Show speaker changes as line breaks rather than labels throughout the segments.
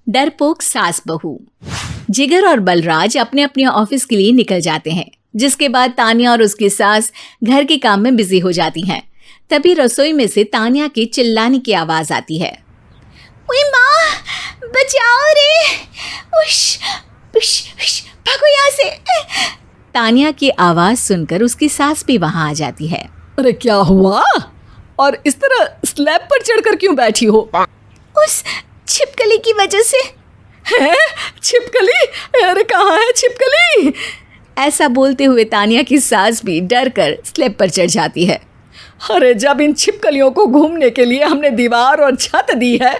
डरपोक सास बहू। जिगर और बलराज अपने अपने ऑफिस के लिए निकल जाते हैं, जिसके बाद तान्या और उसकी सास घर के काम में बिजी हो जाती हैं। तभी रसोई में से तान्या के चिल्लाने की आवाज आती है। ओए माँ, बचाओ रे! उश, उश, उश, भागो यहाँ से! तान्या की आवाज सुनकर उसकी सास भी वहां आ जाती है।
अरे क्या हुआ? और इस तरह स्लैब पर चढ़कर क्यों बैठी हो?
उस छिपकली की वजह से।
है? छिपकली? अरे कहाँ है छिपकली?
ऐसा बोलते हुए तान्या की सास भी डर कर स्लैब पर चढ़ जाती है।
अरे जब इन छिपकलियों को घूमने के लिए हमने दीवार और छत दी है,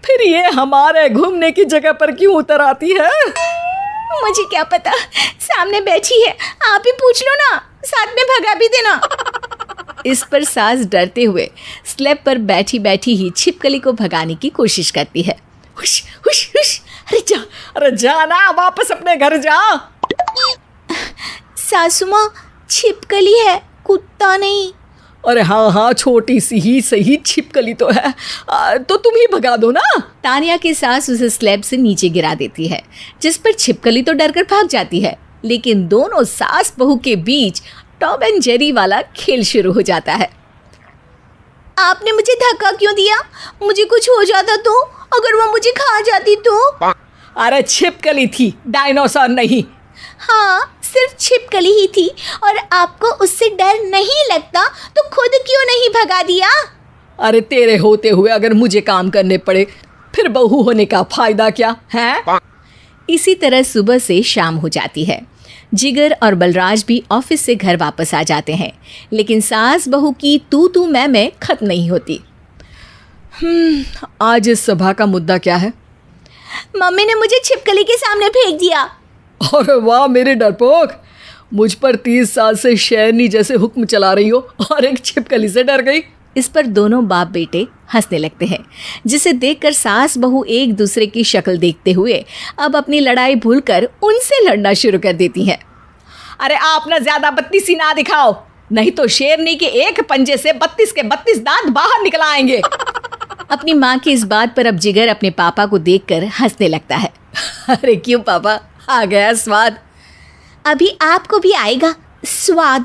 फिर ये हमारे घूमने की जगह पर क्यों उतर आती है?
मुझे क्या पता, सामने बैठी है, आप ही पूछ लो ना, साथ में भगा भी देना। इस पर सास डरते हुए स्लैब पर बैठी बैठी ही छिपकली को भगाने की कोशिश करती है।
हुश, हुश, हुश, अरे जा ना, वापस अपने घर जा।
सासू माँ, छिपकली है, कुत्ता नहीं।
अरे हाँ, छोटी सी ही सही छिपकली तो है, तो तुम ही भगा दो ना।
तान्या की सास उसे स्लैब से नीचे गिरा देती है, जिस पर छिपकली तो डरकर भाग जाती है। लेकिन दोनों सास बहू के बीच टॉम एंड जेरी वाला खेल शुरू हो जाता है। आपने मुझे धक्का क्यों दिया? मुझे कुछ हो जाता तो? अगर वो मुझे खा जाती तो?
अरे छिपकली थी, डायनासोर नहीं।
हाँ, सिर्फ छिपकली ही थी, और आपको उससे डर नहीं लगता तो खुद क्यों नहीं भगा दिया?
अरे तेरे होते हुए अगर मुझे काम करने पड़े, फिर बहू होने का फायदा क्या है?
इसी तरह सुबह से शाम हो जाती है। जिगर और बलराज भी ऑफिस से घर वापस आ जाते हैं, लेकिन सास बहू की तू मैं खत्म नहीं होती।
आज इस सभा का मुद्दा क्या है?
मम्मी ने मुझे छिपकली के सामने फेंक दिया।
अरे वाह मेरे डरपोक, मुझ पर 30 साल से शेरनी जैसे हुक्म चला रही हो और एक छिपकली से डर गई।
इस पर दोनों बाप बेटे हंसने लगते हैं, जिसे देखकर सास बहू एक दूसरे की शक्ल देखते हुए अब अपनी लड़ाई भूलकर उनसे लड़ना शुरू कर देती हैं।
अरे आप ना ज्यादा बत्तीसी ना दिखाओ, नहीं तो शेरनी के एक पंजे से 32 के 32 दांत बाहर निकल आएंगे।
अपनी माँ की इस बात पर अब जिगर अपने पापा को देखकर हंसने लगता है।
अरे क्यों पापा, आ गया स्वाद?
अभी आपको भी आएगा स्वाद।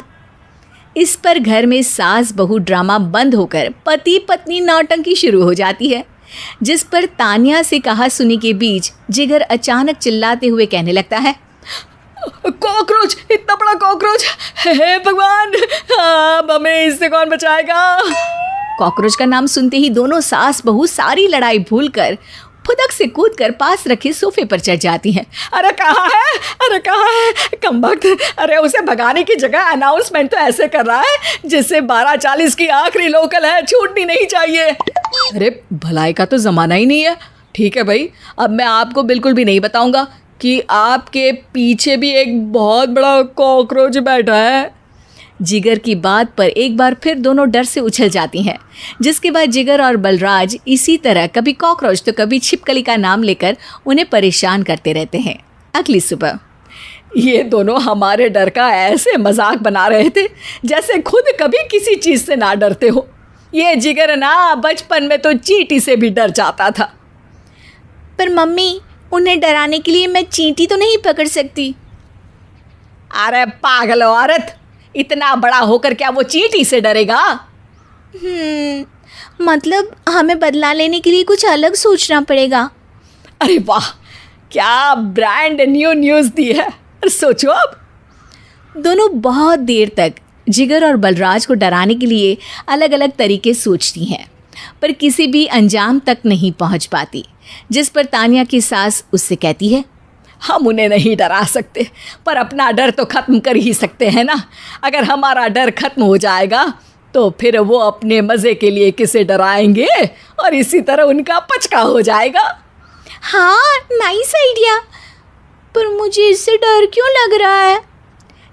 इस पर घर में सास बहू ड्रामा बंद होकर पति पत्नी नौटंकी शुरू हो जाती है, जिस पर तान्या से कहा सुनी के बीच जिगर अचानक चिल्लाते हुए कहने लगता है।
कॉकरोच, इतना बड़ा कॉकरोच! हे भगवान, अब हमें इससे कौन बचाएगा?
कॉकरोच का नाम सुनते ही दोनों सास बहू सारी लड़ाई भूलकर फुदक से कूदकर पास रखे सोफे पर चढ़ जाती हैं।
अरे कहाँ है? अरे कहाँ है कमबख्त? अरे उसे भगाने की जगह अनाउंसमेंट तो ऐसे कर रहा है जैसे 12:40 की आखिरी लोकल है, छूटनी नहीं चाहिए। अरे भलाई का तो ज़माना ही नहीं है। ठीक है भाई, अब मैं आपको बिल्कुल भी नहीं बताऊंगा कि आपके पीछे भी एक बहुत बड़ा कॉकरोच बैठा है।
जिगर की बात पर एक बार फिर दोनों डर से उछल जाती हैं, जिसके बाद जिगर और बलराज इसी तरह कभी कॉकरोच तो कभी छिपकली का नाम लेकर उन्हें परेशान करते रहते हैं। अगली सुबह
ये दोनों हमारे डर का ऐसे मजाक बना रहे थे जैसे खुद कभी किसी चीज़ से ना डरते हो। ये जिगर ना बचपन में तो चींटी से भी डर जाता था।
पर मम्मी, उन्हें डराने के लिए मैं चींटी तो नहीं पकड़ सकती।
अरे पागल औरत, इतना बड़ा होकर क्या वो चींटी से डरेगा?
मतलब हमें बदला लेने के लिए कुछ अलग सोचना पड़ेगा।
अरे वाह, क्या ब्रांड न्यू न्यूज़ दी है। सोचो अब।
दोनों बहुत देर तक जिगर और बलराज को डराने के लिए अलग अलग तरीके सोचती हैं, पर किसी भी अंजाम तक नहीं पहुंच पाती, जिस पर तान्या की सास उससे कहती है।
हम उन्हें नहीं डरा सकते, पर अपना डर तो ख़त्म कर ही सकते हैं ना। अगर हमारा डर ख़त्म हो जाएगा तो फिर वो अपने मज़े के लिए किसे डराएंगे और इसी तरह उनका पचका हो जाएगा।
हाँ, नाइस आइडिया, पर मुझे इससे डर क्यों लग रहा है?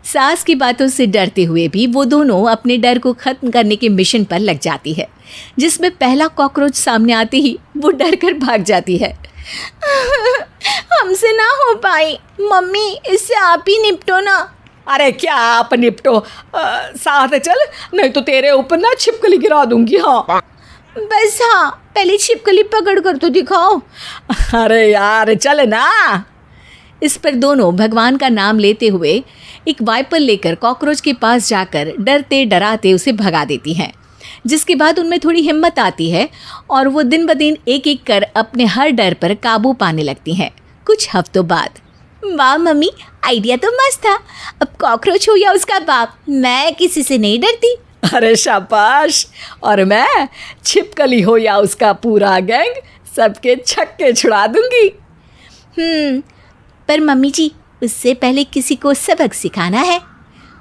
सास की बातों से डरते हुए भी वो दोनों अपने डर को ख़त्म करने के मिशन पर लग जाती है, जिसमें पहला कॉकरोच सामने आते ही वो डर कर भाग जाती है। हमसे ना हो पाई मम्मी, इससे आप ही निपटो ना।
अरे क्या आप निपटो, साथ चल, नहीं तो तेरे ऊपर ना छिपकली गिरा दूंगी। हाँ
बस हाँ, पहले छिपकली पकड़ कर तो दिखाओ।
अरे यार चल ना।
इस पर दोनों भगवान का नाम लेते हुए एक वाइपर लेकर कॉकरोच के पास जाकर डरते डराते उसे भगा देती हैं, जिसके बाद उनमें थोड़ी हिम्मत आती है और वो दिन ब दिन एक एक कर अपने हर डर पर काबू पाने लगती हैं। कुछ हफ्तों बाद, वाह मम्मी, आइडिया तो मस्त था। अब कॉकरोच हो या उसका बाप, मैं किसी से नहीं डरती।
अरे शाबाश। और मैं छिपकली हो या उसका पूरा गैंग, सबके छक्के छुड़ा दूंगी।
पर मम्मी जी, उससे पहले किसी को सबक सिखाना है।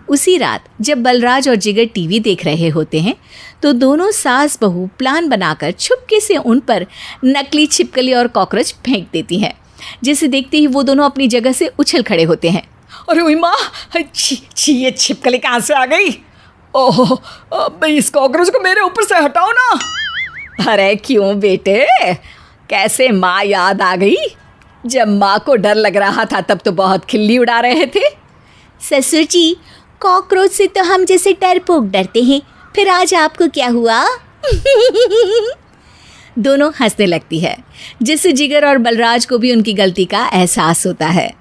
उसी रात जब बलराज और जिगर टीवी देख रहे होते हैं तो दोनों सास बहू प्लान बनाकर छुपके से उन पर नकली छिपकली और कॉकरोच फेंक देती हैं, जिसे देखते ही वो दोनों अपनी जगह से उछल खड़े होते हैं।
अरे ओए माँ, छी ये छिपकली कहाँ से आ गई? ओह, इस कॉकरोच को मेरे ऊपर से हटाओ ना। अरे क्यों बेटे, कैसे माँ याद आ गई? जब माँ को डर लग रहा था तब तो बहुत खिल्ली उड़ा रहे थे।
ससुर जी, कॉकरोच से तो हम जैसे डरपोक डरते हैं, फिर आज आपको क्या हुआ? दोनों हंसने लगती है, जिससे जिगर और बलराज को भी उनकी गलती का एहसास होता है।